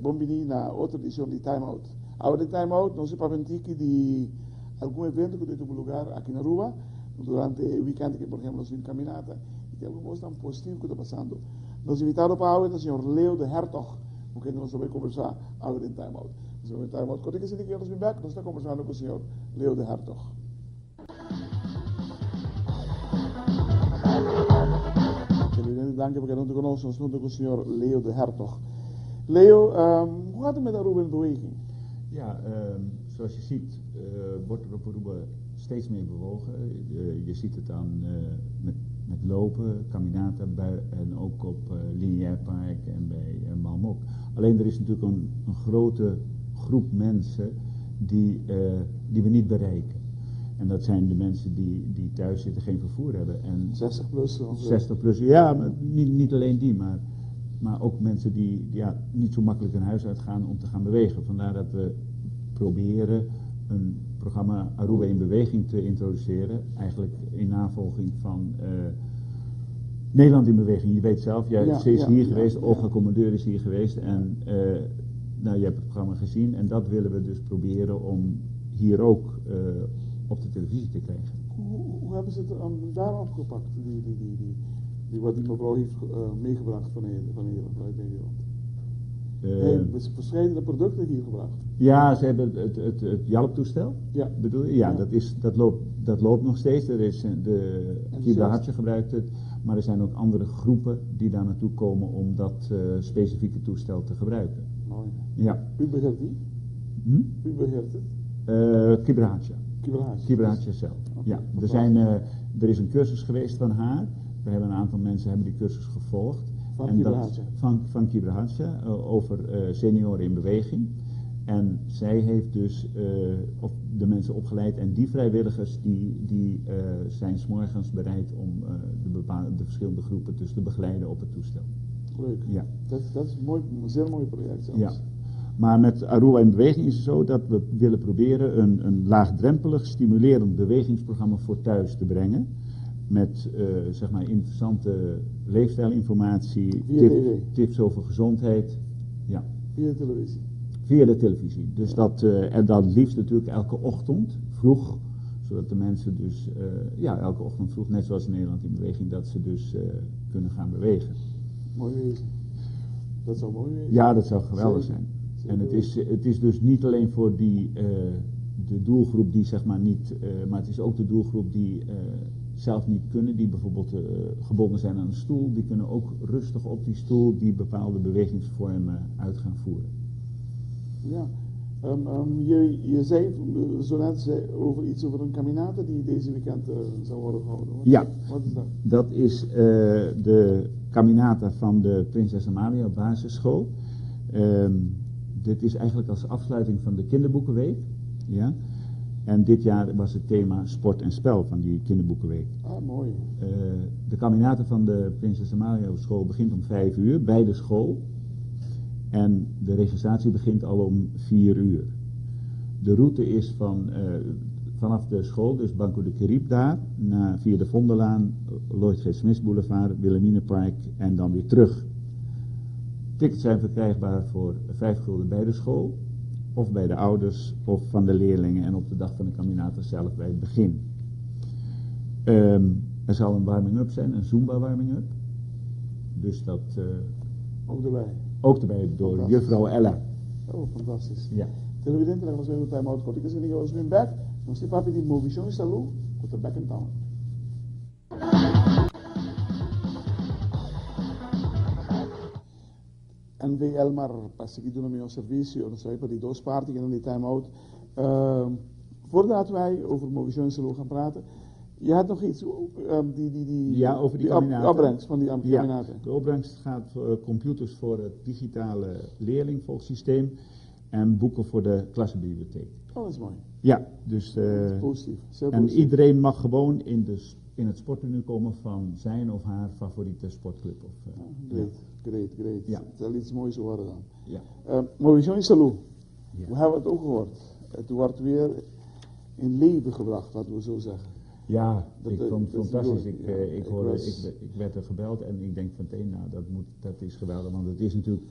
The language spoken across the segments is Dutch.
bombini na outra edição de Time Out. Agora, Time Out, nós vamos de algum evento que tem lugar aqui na Aruba, durante o weekend que, por exemplo, nós vimos caminhada, e tem alguma coisa positiva que está passando. Nós invitaram para o senhor Leo de Hertog, porque nós vamos conversar agora em Time Out. Nós vamos em Time Out. Quando que nós vimos back, nós estamos conversando com o senhor Leo de Hertog. Dank porque não te conosco, nós estamos com o senhor Leo de Hertog. Leo, hoe gaat het met Aruba in beweging? Ja, zoals je ziet wordt er op Aruba steeds meer bewogen. Je ziet het dan met lopen, caminata en ook op Lineair Park en bij Malmok. Alleen er is natuurlijk een grote groep mensen die we niet bereiken. En dat zijn de mensen die thuis zitten, geen vervoer hebben. En 60 plus? 60 plus, ja, maar niet alleen die, maar ook mensen die niet zo makkelijk hun huis uitgaan om te gaan bewegen. Vandaar dat we proberen een programma Aruba in beweging te introduceren. Eigenlijk in navolging van Nederland in beweging. Je weet zelf, jij is hier geweest, Olga Commandeur is hier geweest. En je hebt het programma gezien. En dat willen we dus proberen om hier ook op de televisie te krijgen. Hoe hebben ze het daar opgepakt, wat die mevrouw heeft meegebracht van Nederland, uit Nederland? Hebben ze verschillende producten hier gebracht? Ja, ze hebben het Jalp-toestel, bedoel je? Ja, dat loopt nog steeds. Er is de Kibrahatje gebruikt het, maar er zijn ook andere groepen die daar naartoe komen om dat specifieke toestel te gebruiken. Mooi. Ja. U beheert die? U beheert het? Kibrahatje. Kibrahatje zelf. Okay, ja, er is een cursus geweest van haar. We hebben een aantal mensen hebben die cursus gevolgd. Van Kibrahatje over senioren in beweging. En zij heeft dus de mensen opgeleid en die vrijwilligers die zijn 's morgens bereid om de verschillende groepen dus te begeleiden op het toestel. Leuk. Ja. Dat is een zeer mooi project zelfs. Ja. Maar met Aruba in beweging is het zo dat we willen proberen een laagdrempelig, stimulerend bewegingsprogramma voor thuis te brengen. Met zeg maar interessante leefstijlinformatie, tips over gezondheid. Ja. Via de televisie? Via de televisie. Dus en dan liefst natuurlijk elke ochtend vroeg. Zodat de mensen dus elke ochtend vroeg, net zoals in Nederland in beweging, dat ze dus kunnen gaan bewegen. Mooi wezen. Dat zou mooi wezen. Ja, dat zou geweldig zijn. En het is dus niet alleen voor de doelgroep die zeg maar niet, maar het is ook de doelgroep die zelf niet kunnen, die bijvoorbeeld gebonden zijn aan een stoel, die kunnen ook rustig op die stoel die bepaalde bewegingsvormen uit gaan voeren. Ja, je zei zo net over een caminata die deze weekend zou worden gehouden. Wat is dat? Dat is de caminata van de Prinses Amalia basisschool. Dit is eigenlijk als afsluiting van de kinderboekenweek. Ja? En dit jaar was het thema sport en spel van die kinderboekenweek. Ah, mooi. De caminata van de Prinses Amalia school begint om 5 uur bij de school. En de registratie begint al om 4 uur. De route is vanaf de school, dus Banco de Carib daar, via de Vondellaan, Lloyd G. Smith Boulevard, Wilhelminapark en dan weer terug. Tickets zijn verkrijgbaar voor 5 gulden bij de school, of bij de ouders, of van de leerlingen en op de dag van de caminata zelf bij het begin. Er zal een warming-up zijn, een Zumba warming-up. Dus dat... Ook erbij door juffrouw Ella. Oh, fantastisch. Ja. Televidente, nós vemos o Time Out Corticas e nós vemos back. Nós temos papo de Movision e Salud, com back in town. NVL, maar pas ik doe mijn service, dan zou je per die doosparty en die Time Out. Voordat wij over Movision en Salud gaan praten, je had nog iets, over die opbrengst van die caminata. Ja, de opbrengst gaat voor computers voor het digitale leerlingvolgsysteem en boeken voor de klassenbibliotheek. Oh, dat is mooi. Ja, dus positief. En iedereen mag gewoon in het sportmenu komen van zijn of haar favoriete sportclub. Great. Ja. Het zal iets moois worden dan. Ja. Movision en Salud, we hebben het ook gehoord. Het wordt weer in leven gebracht, laten we zo zeggen. Ja, ik vond het fantastisch. Ik werd er gebeld en ik denk van meteen, dat is geweldig, want het is natuurlijk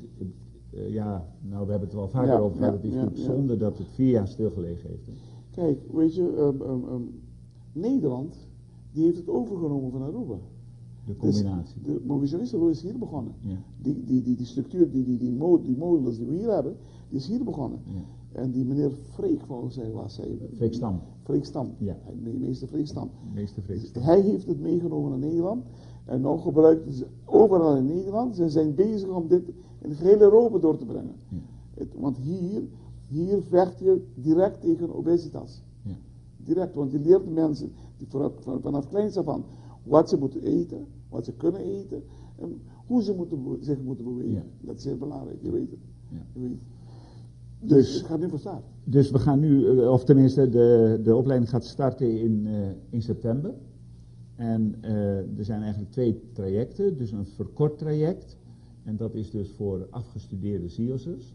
ja, nou we hebben het er al vaker over gehad, het is natuurlijk zonde dat het 4 jaar stilgelegen heeft. Hè. Kijk, weet je, Nederland, die heeft het overgenomen van Aruba. De combinatie. Dus de Movision Isalo is hier begonnen. Ja. Die structuur, die modules die we hier hebben, die is hier begonnen. Ja. En die meneer Freek, volgens mij was hij. Freek Stam. Freek Stam. Ja. Meester Freek Stam. Meester Freek Stam. Hij heeft het meegenomen naar Nederland. En nu gebruiken ze overal in Nederland. Ze zijn bezig om dit in de hele Europa door te brengen. Ja. Want hier vecht je direct tegen obesitas. Ja. Direct, want je leert de mensen die vanaf kleins af aan wat ze moeten eten, wat ze kunnen eten en hoe ze zich moeten bewegen. Ja. Dat is heel belangrijk, je weet het. Ja. Je weet het. Dus het gaat nu van start. Dus we gaan nu, of tenminste de opleiding gaat starten in september. En er zijn eigenlijk 2 trajecten, dus een verkort traject. En dat is dus voor afgestudeerde CIO'ers.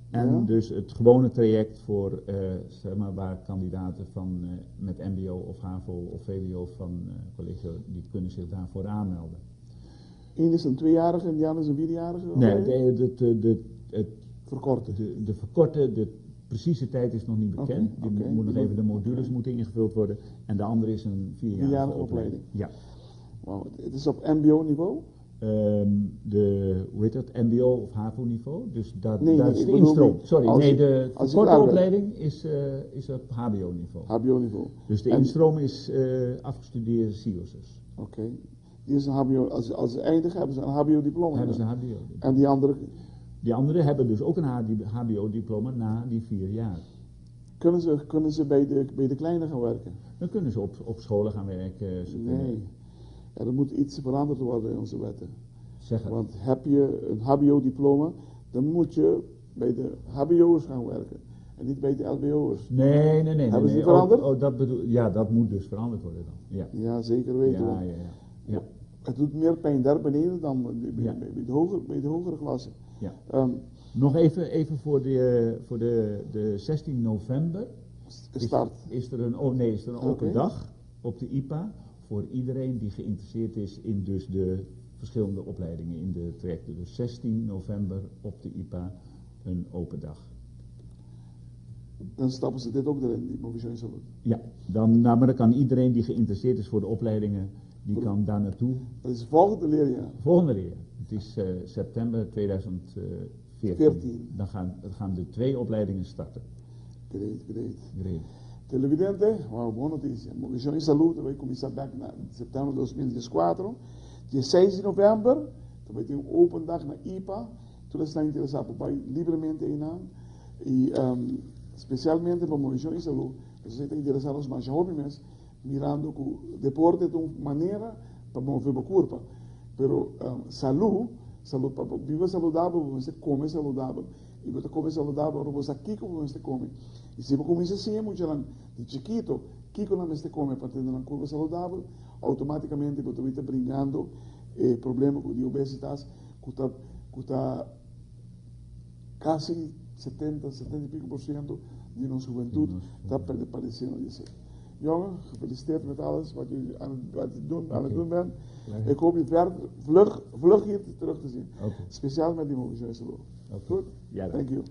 En dus het gewone traject voor, zeg maar, waar kandidaten van met mbo of HAVO of VWO van college, die kunnen zich daarvoor aanmelden. Eén is een 2-jarige en de andere is een 4-jarige? Nee, het verkorte. De verkorte, de precieze tijd is nog niet bekend. Moet nog even de modules moeten ingevuld worden. En de andere is een 4-jarige opleiding. Ja. Wow, het is op mbo-niveau? Hoe heet dat? MBO of HAVO-niveau. Dus dat is de instroom. Sorry, de verkorte opleiding is op HBO-niveau. HBO-niveau. Dus de instroom is afgestudeerde CIO'ers. Oké. Die is een HBO, als ze eindigen hebben ze een HBO-diploma. Hebben ze een HBO-diploma. En die andere? Die anderen hebben dus ook een HBO-diploma na die 4 jaar. Kunnen ze bij de kleine gaan werken? Dan kunnen ze op scholen gaan werken. Nee. Ja, er moet iets veranderd worden in onze wetten. Zeg het. Want heb je een HBO-diploma, dan moet je bij de HBO'ers gaan werken. En niet bij de LBO'ers. Nee. Hebben ze die veranderd? Dat moet dus veranderd worden dan. Ja, zeker weten. Ja. Het doet meer pijn daar beneden dan bij de hogere klassen. Ja. Nog even voor de 16 november is er een open dag op de IPA voor iedereen die geïnteresseerd is in dus de verschillende opleidingen in de trajecten. Dus 16 november op de IPA een open dag. Dan stappen ze dit ook erin, die Movision Isalo. Ja, maar dan kan iedereen die geïnteresseerd is voor de opleidingen, die kan daar naartoe. Dat is het volgende leerjaar? Volgende leerjaar. Het is september 2014. Dan gaan de 2 opleidingen starten. Great. Televidente, buona notizia. Movision Isalo vai começar back na setembro de 2014. Dia 6 de novembro, vai ter open dag na IPA. Todos estão interessados, vai livremente aí na. E especialmente para Movision Isalo, você está interessado nos mais jovens, mirando que o deporte de uma maneira para mover o corpo. Pero saúde para viver saudável, você come saudável. E você come saudável, você aqui como você come. E se você começa assim, muito lá, de chiquito, que não você come para ter uma curva saudável, automaticamente você vai estar brincando problema de obesidade, que está quase 70 e pico % de nossa juventude está padecendo disso. Jongen, gefeliciteerd met alles wat je aan het doen bent. Ik hoop je vlug hier terug te zien. Okay. Speciaal met die Movision Isalo. Goed? Ja, thank you.